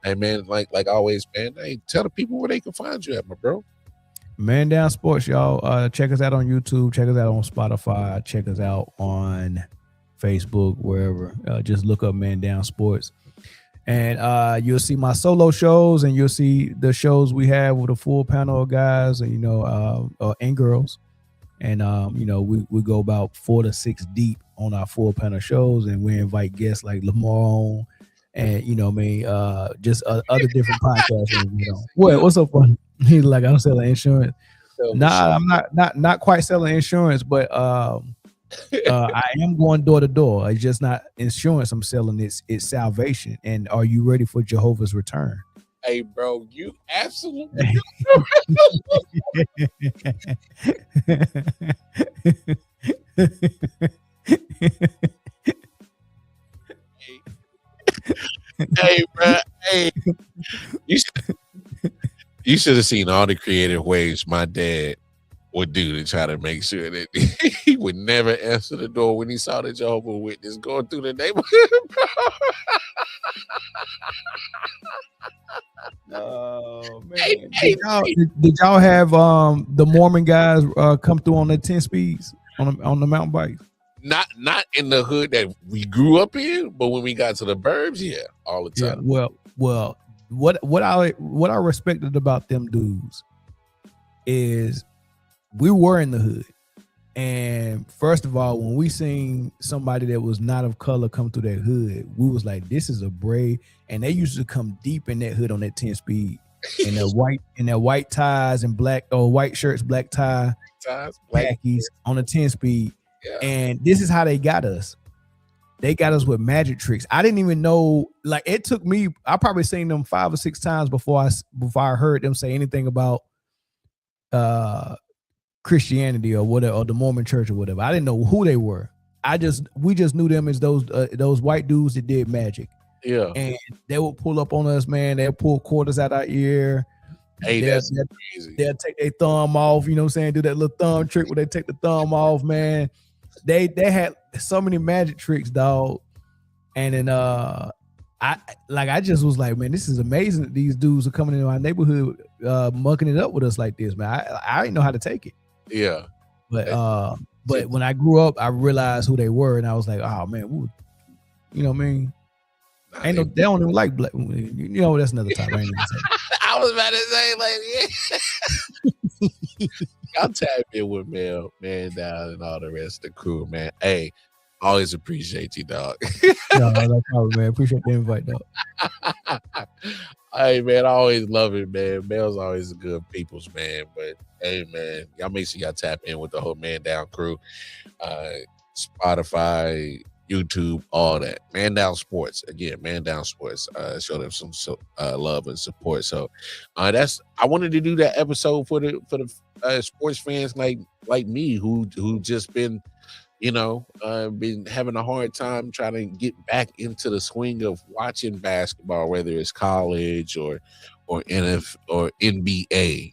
Hey, man, like always, man. Hey, tell the people where they can find you at, my bro. Man Down Sports, y'all. Check us out on YouTube. Check us out on Spotify. Check us out on Facebook, wherever. Just look up Man Down Sports, and you'll see my solo shows, and you'll see the shows we have with a full panel of guys, and and girls, and we go about 4 to 6 deep on our full panel shows, and we invite guests like Lamar on, and just other different podcasts. What's so funny? He's like, I'm selling insurance. Nah, I'm not quite selling insurance, but I am going door to door. It's just not insurance I'm selling. It's salvation. And are you ready for Jehovah's return? Hey, bro, you absolutely. Hey, bro. Hey, you should have seen all the creative ways my dad would do to try to make sure that he would never answer the door when he saw the Jehovah's Witness going through the neighborhood. Oh man! Hey, Did y'all have the Mormon guys come through on the 10 speeds on the mountain bikes? Not in the hood that we grew up in, but when we got to the burbs, yeah, all the time. Yeah, well, what I respected about them dudes is we were in the hood, and first of all, when we seen somebody that was not of color come through that hood, we was like, "This is a brave." And they used to come deep in that hood on that 10 speed, and their white ties and black or white shirts, black tie, khakis on the 10 speed. Yeah. And this is how they got us. They got us with magic tricks. I didn't even know. Like, it took me. I probably seen them 5 or 6 times before I heard them say anything about Christianity or whatever, or the Mormon Church or whatever. I didn't know who they were. We just knew them as those white dudes that did magic. Yeah, and they would pull up on us, man. They'll pull quarters out our ear. Hey, that's crazy. They'll take their thumb off. You know what I'm saying? Do that little thumb trick where they take the thumb off, man. They had so many magic tricks, dog. And then I just was like, man, this is amazing that these dudes are coming into our neighborhood, mucking it up with us like this, man. I didn't know how to take it. Yeah. But when I grew up, I realized who they were, and I was like, oh man, you know what I mean? They don't even like black. You know, that's another time. I was about to say, like, yeah. Y'all tap in with Man Down, and all the rest of the crew, man. Hey, always appreciate you, dog. No problem, man. Appreciate the invite, dog. Hey, man, I always love it, man. Mel's always a good people's man. But hey, man, y'all make sure y'all tap in with the whole Man Down crew. Spotify, YouTube, all that. Man Down Sports. Again, Man Down Sports. Show them some love and support. So I wanted to do that episode for the sports fans like me who just been, been having a hard time trying to get back into the swing of watching basketball, whether it's college or NFL or NBA.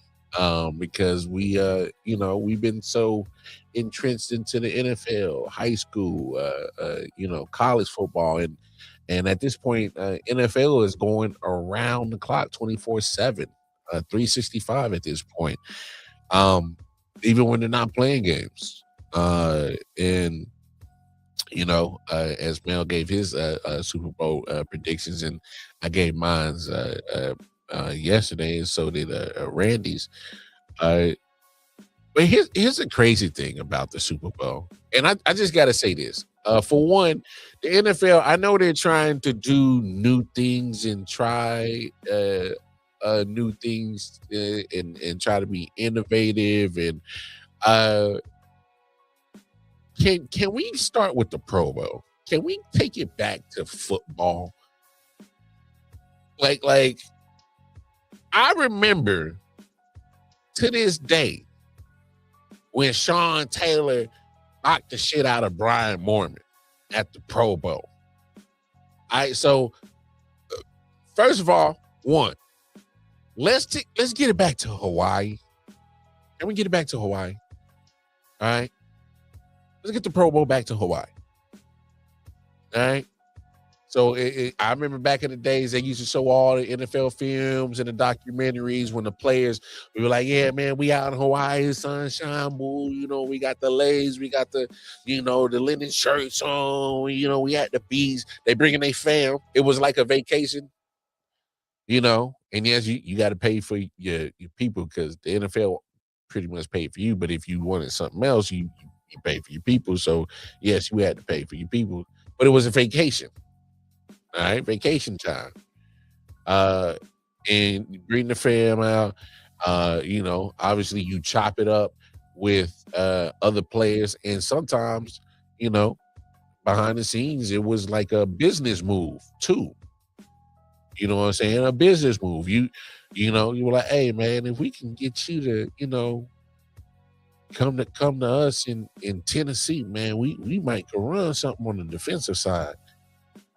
Because we've been so entrenched into the NFL, high school, college football, and at this point, NFL is going around the clock, 24/7, 365 at this point. Even when they're not playing games, and as Mel gave his Super Bowl predictions, and I gave mine yesterday, and so did Randy's. But here's the crazy thing about the Super Bowl, and I just got to say this. For one, the NFL, I know they're trying to do new things and try new things and try to be innovative. And can we start with the Pro Bowl? Can we take it back to football? Like I remember to this day when Sean Taylor knocked the shit out of Brian Mormon at the Pro Bowl. So first of all, let's get it back to Hawaii. Can we get it back to Hawaii? All right. Let's get the Pro Bowl back to Hawaii. All right. So I remember back in the days, they used to show all the NFL films and the documentaries when the players, we were like, yeah, man, we out in Hawaii, sunshine, boo. We got the legs, we got the, the linen shirts on, we at the beach. They bringing their fam. It was like a vacation, and yes, you got to pay for your people because the NFL pretty much paid for you. But if you wanted something else, you pay for your people. So yes, you had to pay for your people, but it was a vacation. All right, vacation time. And you bring the fam out. Obviously you chop it up with other players, and sometimes, behind the scenes, it was like a business move too. You know what I'm saying? A business move. You were like, hey man, if we can get you to, come to us in Tennessee, man, we might go run something on the defensive side.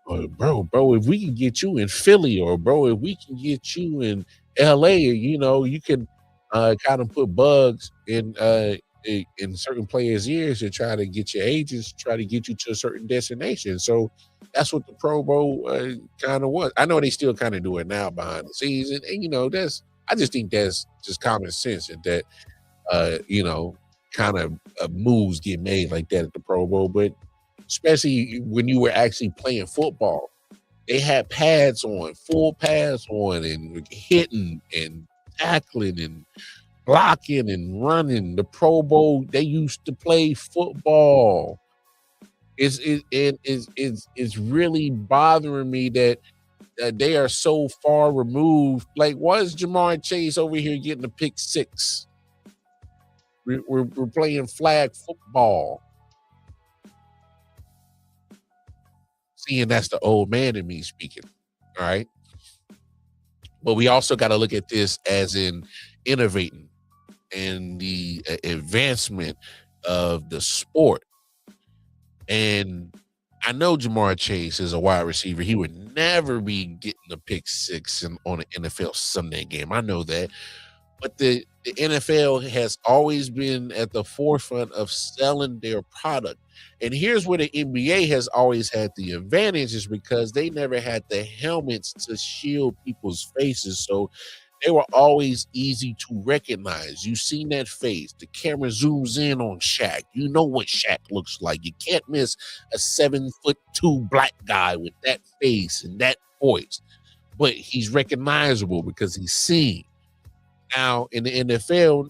Or bro, if we can get you in Philly, or bro, if we can get you in LA, you can kind of put bugs in certain players' ears to try to get your agents, try to get you to a certain destination. So that's what the Pro Bowl kind of was. I know they still kind of do it now behind the scenes, and I just think that's just common sense that kind of moves get made like that at the Pro Bowl. But especially when you were actually playing football, they had pads on, full pads on, and hitting and tackling and blocking and running. The Pro Bowl, they used to play football. It's really bothering me that they are so far removed. Like, why is Jamar Chase over here getting a pick six? We're playing flag football. Seeing that's the old man in me speaking. All right. But we also got to look at this as in innovating and the advancement of the sport. And I know Jamar Chase is a wide receiver. He would never be getting a pick six on an NFL Sunday game. I know that. But the NFL has always been at the forefront of selling their product. And here's where the NBA has always had the advantage, is because they never had the helmets to shield people's faces. So they were always easy to recognize. You've seen that face. The camera zooms in on Shaq. You know what Shaq looks like. You can't miss a 7'2" black guy with that face and that voice. But he's recognizable because he's seen. Now, in the NFL,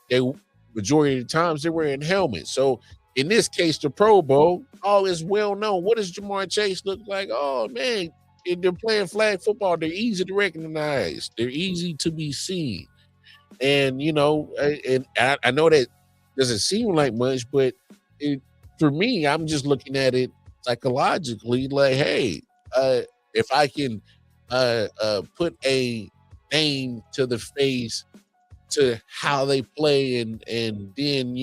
majority of the times they're wearing helmets. So in this case, the Pro Bowl, all is well known. What does Jamar Chase look like? Oh, man, if they're playing flag football, they're easy to recognize. They're easy to be seen. And, I know that doesn't seem like much, but for me, I'm just looking at it psychologically like, hey, if I can put a name to the face to how they play and then,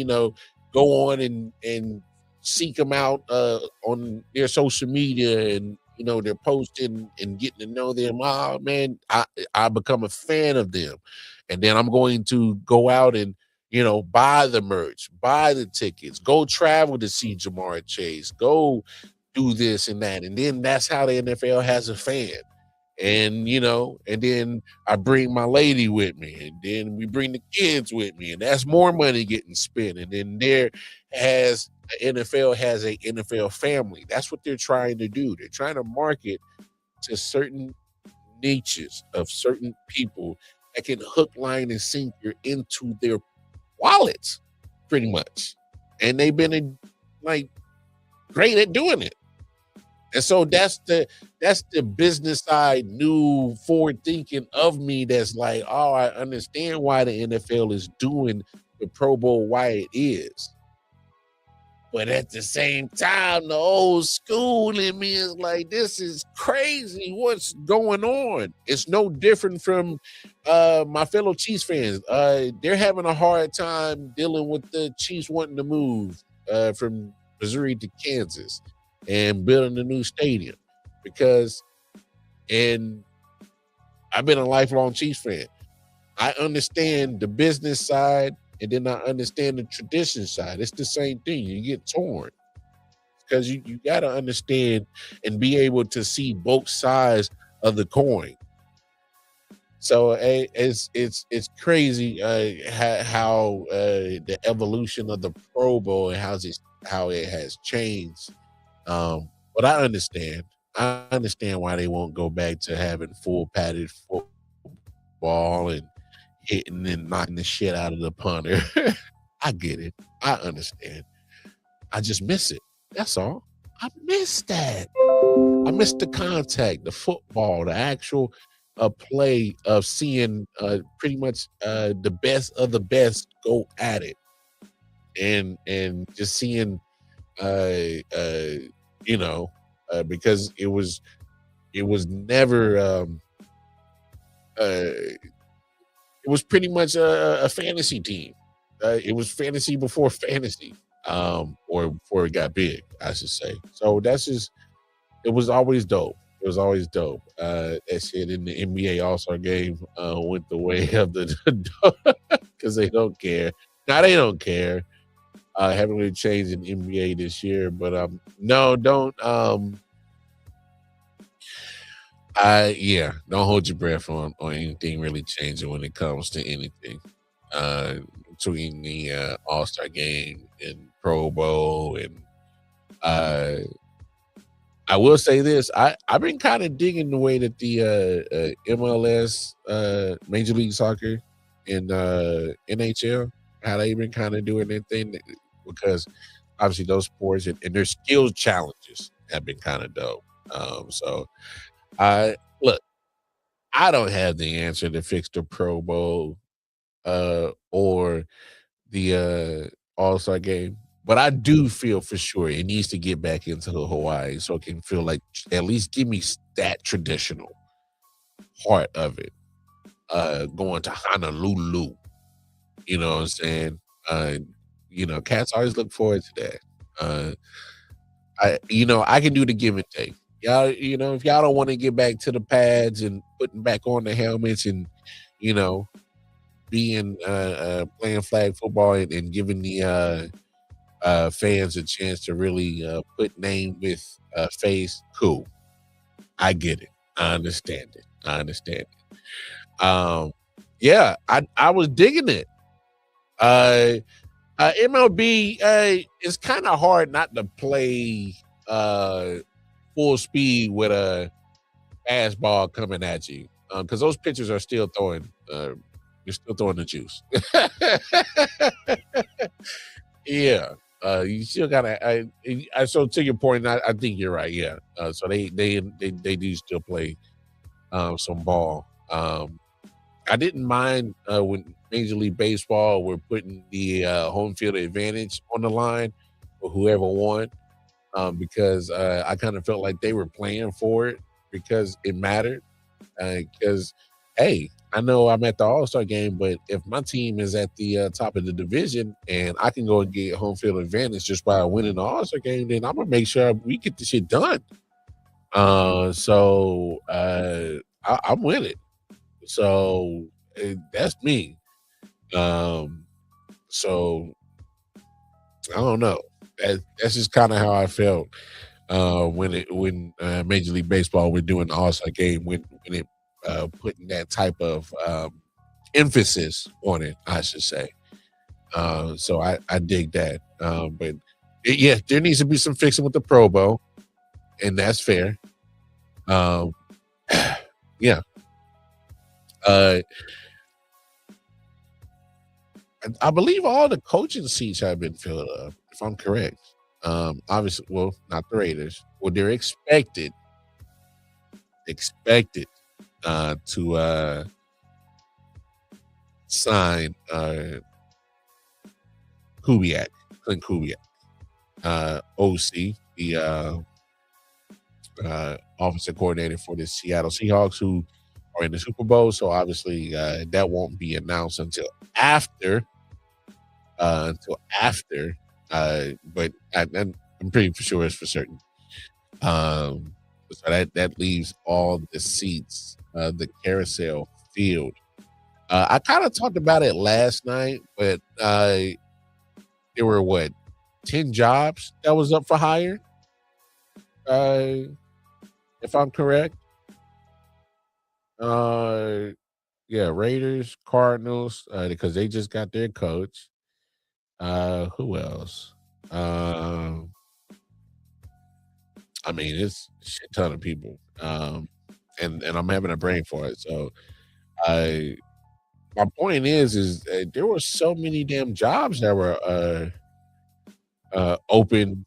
go on and seek them out on their social media, and they're posting and getting to know them. Oh man, I become a fan of them, and then I'm going to go out and buy the merch, buy the tickets, go travel to see Jamar Chase, go do this and that, and then that's how the NFL has a fan. And and then I bring my lady with me, and then we bring the kids with me, and that's more money getting spent. And then NFL has a NFL family. That's what they're trying to do. They're trying to market to certain niches of certain people that can hook, line, and sinker into their wallets, pretty much. And they've been great at doing it. And so that's the business side, new forward thinking of me. That's like, oh, I understand why the NFL is doing the Pro Bowl, why it is. But at the same time, the old school in me is like, this is crazy. What's going on? It's no different from my fellow Chiefs fans. They're having a hard time dealing with the Chiefs wanting to move from Missouri to Kansas and building a new stadium, and I've been a lifelong Chiefs fan. I understand the business side, and then I understand the tradition side. It's the same thing. You get torn because you got to understand and be able to see both sides of the coin. So it's crazy how the evolution of the Pro Bowl and how it has changed. But I understand why they won't go back to having full padded football and hitting and knocking the shit out of the punter. I get it. I understand. I just miss it. That's all. I miss that. I miss the contact, the football, the actual play of seeing pretty much the best of the best go at it, and just seeing because it was never it was pretty much a fantasy team. It was fantasy before fantasy, or before it got big, I should say. So it was always dope. It was always dope. That shit in the NBA All-Star game went the way of the because they don't care. Now they don't care. Haven't really changed in NBA this year, but no, don't don't hold your breath on anything really changing when it comes to anything. Uh Between the All-Star game and Pro Bowl and I will say this, I've been kind of digging the way that the MLS Major League Soccer and NHL, how they been kind of doing their thing, because obviously those sports and their skills challenges have been kind of dope. So I look, I don't have the answer to fix the Pro Bowl or the All-Star game, but I do feel for sure it needs to get back into Hawaii so it can feel like at least give me that traditional part of it. Going to Honolulu, you know what I'm saying? Cats always look forward to that. I can do the give and take. Y'all, if y'all don't want to get back to the pads and putting back on the helmets and, being playing flag football and giving the fans a chance to really put name with face, cool. I get it. I understand it. Yeah, I was digging it. MLB, it's kind of hard not to play full speed with a fastball coming at you, because those pitchers are still throwing. You're still throwing the juice. Yeah, you still gotta. So to your point, I think you're right. Yeah, so they do still play some ball. I didn't mind when Major League Baseball were putting the home field advantage on the line for whoever won, because I kind of felt like they were playing for it because it mattered. Because, hey, I know I'm at the All-Star game, but if my team is at the top of the division and I can go and get home field advantage just by winning the All-Star game, then I'm going to make sure we get the shit done. So I'm with it. So that's me. So I don't know. That's just kind of how I felt when Major League Baseball were doing the All-Star game when it putting that type of emphasis on it, I should say. So I dig that. But there needs to be some fixing with the Pro Bowl, and that's fair. Yeah. I believe all the coaching seats have been filled up, if I'm correct. Obviously, well, not the Raiders. Well, they're expected to sign Clint Kubiak, OC, the offensive coordinator for the Seattle Seahawks, who are in the Super Bowl. So obviously that won't be announced until after. But I'm pretty sure it's for certain. So that leaves all the seats, the carousel field. I kind of talked about it last night, but there were 10 jobs that was up for hire, if I'm correct. Raiders, Cardinals, because they just got their coach. Who else? I mean, it's a shit ton of people. And I'm having a brain for it. So my point is there were so many damn jobs that were open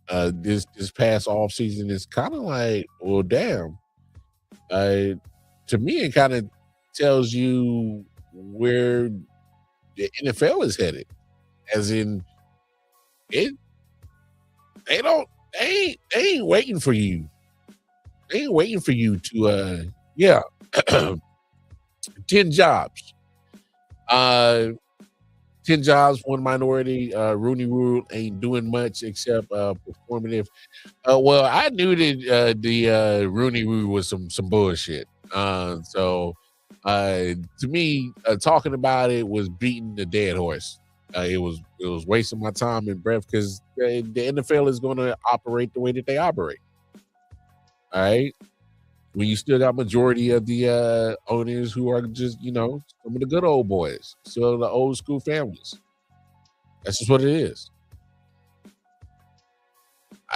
this past off season. It's kind of like, well, damn. To me, it kind of tells you where the NFL is headed, as in they ain't waiting for you. They ain't waiting for you to 10 jobs. 10 jobs, one minority. Rooney Rule ain't doing much except performative. Well, I knew that the Rooney Rule was some bullshit. So To me, talking about it was beating the dead horse. It was wasting my time and breath because the NFL is going to operate the way that they operate. All right. When you still got majority of the owners who are just, some of the good old boys, still the old school families. That's just what it is.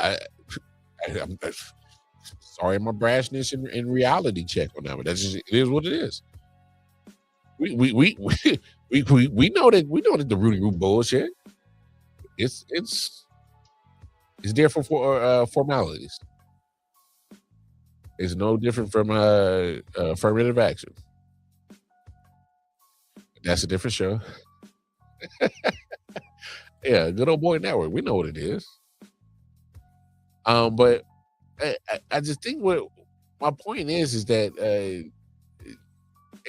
I'm sorry, my brashness and reality check on that, but that's just it is what it is. We know that the Rudy Roo bullshit. It's there for formalities. It's no different from affirmative action. That's a different show. Yeah, good old boy network. We know what it is. But I just think what my point is that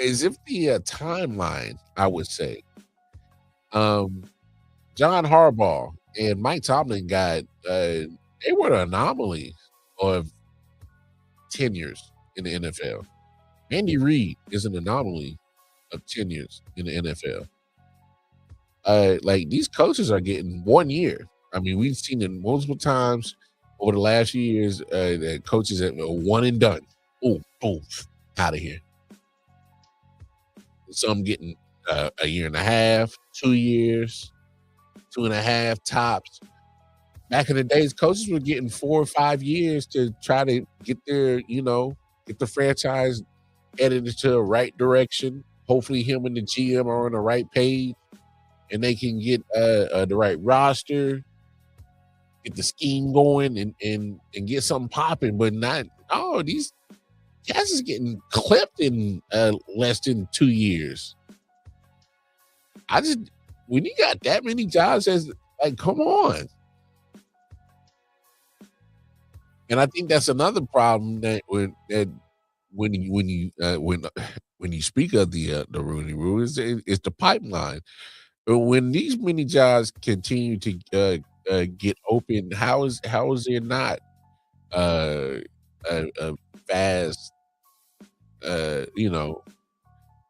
as if the timeline, I would say, John Harbaugh and Mike Tomlin got they were the anomalies of tenures in the NFL. Andy Reid is an anomaly of tenures in the NFL. Like these coaches are getting 1 year. I mean, we've seen it multiple times over the last few years that coaches that were one and done. Boom, out of here. Some getting a year and a half, 2 years, 2.5 tops. Back in the days, coaches were getting 4 or 5 years to try to get their, get the franchise headed into the right direction. Hopefully him and the GM are on the right page and they can get the right roster, get the scheme going and get something popping, but not, these guys is getting clipped in less than 2 years. When you got that many jobs, come on. And I think that's another problem that when you speak of the Rooney Rule is the pipeline. But when these many jobs continue to get open, how is there not a vast,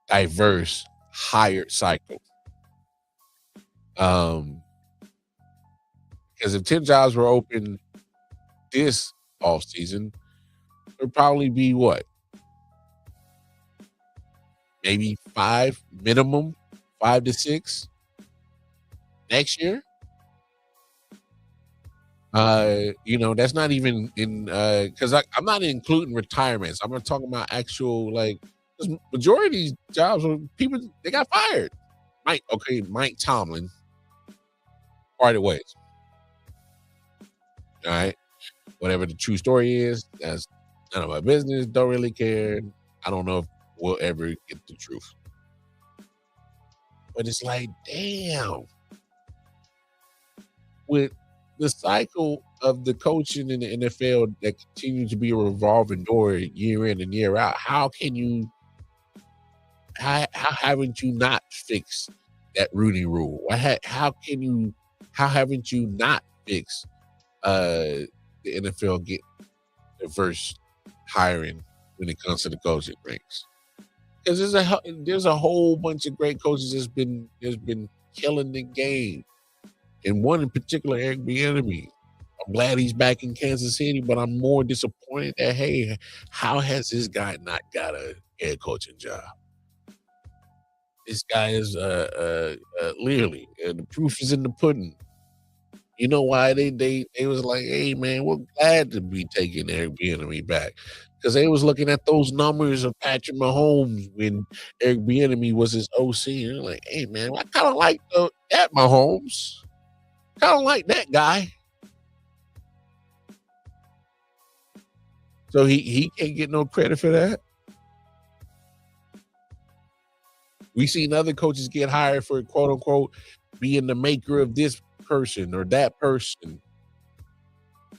diverse hired cycle? Because if 10 jobs were open this off season, there'd probably be what? Maybe 5 minimum, 5 to 6 next year. That's not even in because I'm not including retirements. I'm not talking about actual majority of these jobs were people they got fired. Mike Tomlin parted ways. All right. Whatever the true story is, that's none of my business. Don't really care. I don't know if we'll ever get the truth. But it's like, damn. With the cycle of the coaching in the NFL that continues to be a revolving door year in and year out, how haven't you not fixed that Rooney Rule? How haven't you not fixed the NFL get diverse hiring when it comes to the coaching ranks? Because there's a whole bunch of great coaches that's been killing the game. And one in particular, Eric Bieniemy. I'm glad he's back in Kansas City, but I'm more disappointed that, hey, how has this guy not got a head coaching job? This guy is literally, the proof is in the pudding. You know why they was like, hey man, we're glad to be taking Eric Bieniemy back, because they was looking at those numbers of Patrick Mahomes when Eric Bieniemy was his OC, and they're like, hey man, I kind of like that Mahomes, kind of like that guy. So he can't get no credit for that. We seen other coaches get hired for quote unquote being the maker of this person or that person.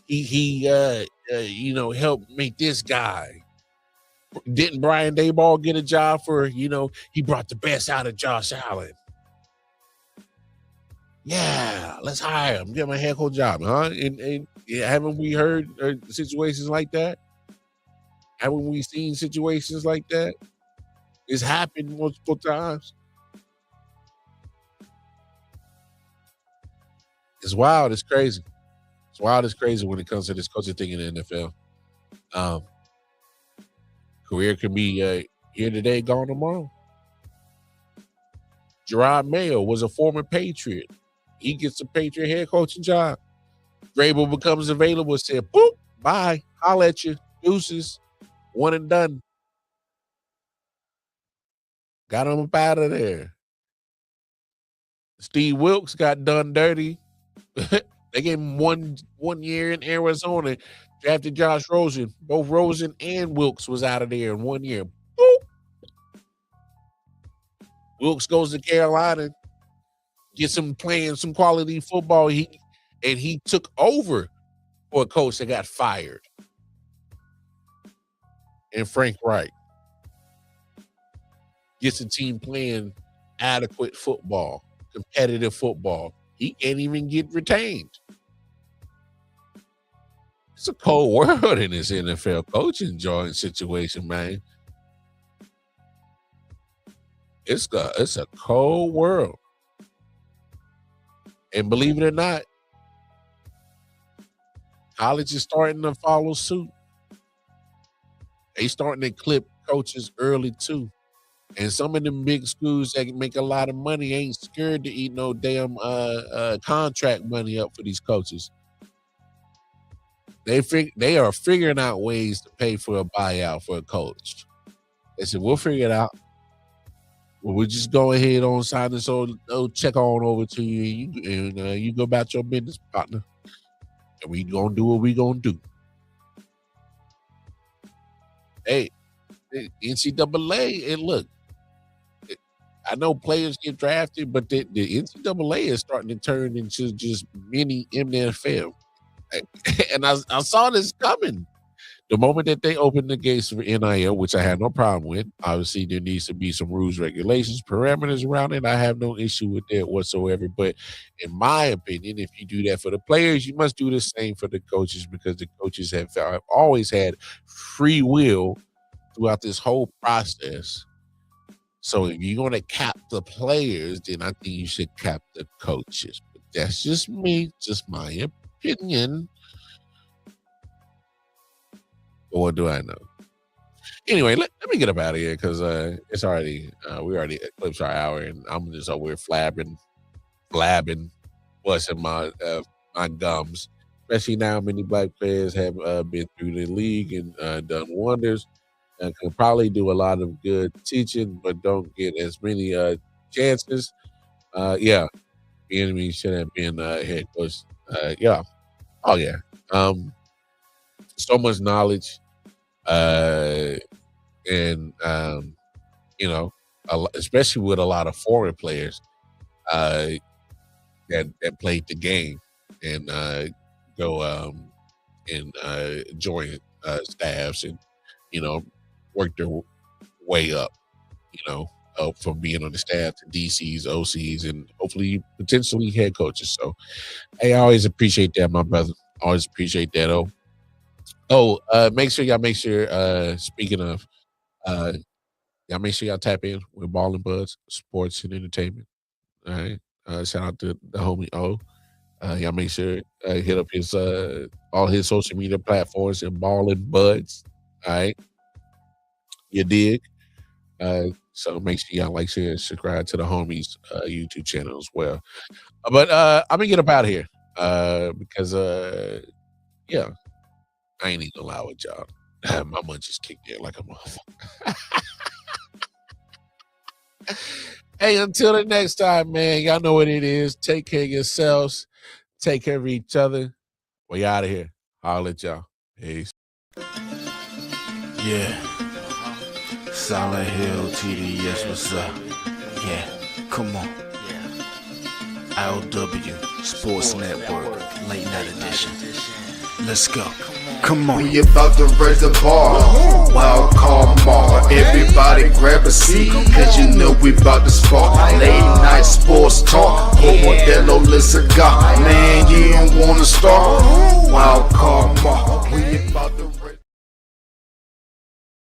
He helped make this guy. Didn't Brian Daboll get a job for, he brought the best out of Josh Allen? Yeah, let's hire him, give him a head coach job, huh? And haven't we heard situations like that? Haven't we seen situations like that? It's happened multiple times. It's wild. It's crazy. It's wild. It's crazy when it comes to this coaching thing in the NFL. Career can be here today, gone tomorrow. Gerard Mayo was a former Patriot. He gets a Patriot head coaching job. Vrabel becomes available and said, boop, bye, holla at you, deuces, one and done. Got him up out of there. Steve Wilkes got done dirty. They gave him one year in Arizona, drafted Josh Rosen. Both Rosen and Wilkes was out of there in 1 year. Boop. Wilkes goes to Carolina, gets him playing some quality football. He took over for a coach that got fired. And Frank Reich gets the team playing adequate football, competitive football. He can't even get retained. It's a cold world in this NFL coaching joint situation, man. It's a cold world. And believe it or not, college is starting to follow suit. They starting to clip coaches early too. And some of them big schools that make a lot of money ain't scared to eat no damn contract money up for these coaches. They are figuring out ways to pay for a buyout for a coach. They said, we'll figure it out. Well, we'll just go ahead on sign this old check on over to you, and you go about your business, partner. And we gonna do what we gonna do. Hey, NCAA, and look, I know players get drafted, but the NCAA is starting to turn into just mini NFL. And I saw this coming. The moment that they opened the gates for NIL, which I had no problem with, obviously there needs to be some rules, regulations, parameters around it. I have no issue with that whatsoever. But in my opinion, if you do that for the players, you must do the same for the coaches, because the coaches have always had free will throughout this whole process. So if you're going to cap the players, then I think you should cap the coaches. But that's just me, just my opinion. What do I know? Anyway, let me get up out of here, because it's already we already eclipsed our hour, and I'm just over here blabbing, busting my gums. Especially now, many black players have been through the league and done wonders, and can probably do a lot of good teaching, but don't get as many chances. Yeah, the enemy should have been head coach. Yeah, oh yeah. So much knowledge, and especially with a lot of foreign players that played the game and go and join staffs and work their way up, from being on the staff to DCs, OCs, and hopefully potentially head coaches. So, hey, I always appreciate that, my brother. Always appreciate that. Make sure speaking of, y'all make sure y'all tap in with Ball and Buds Sports and Entertainment. All right. Shout out to the homie O. Y'all make sure hit up his all his social media platforms and Ball and Buds. All right. You dig? So make sure y'all like, share, and subscribe to the homies YouTube channel as well. But I'm gonna get up out of here because yeah. I ain't even gonna lie with y'all. My munchies kicked in like a motherfucker. Hey, until the next time, man, y'all know what it is. Take care of yourselves. Take care of each other. We out of here. Holla at y'all. Peace. Yeah. Solid Hill TD, yes, what's up? Yeah, come on. Yeah. I.O.W. Sports Network, late night edition. Let's go. Come on. We about to raise the bar. Wild card mar. Everybody grab a seat, cause you know we about to spark. Late night sports talk. Modelo Le Cigar. Man, you don't wanna start. Wild card mar. We about to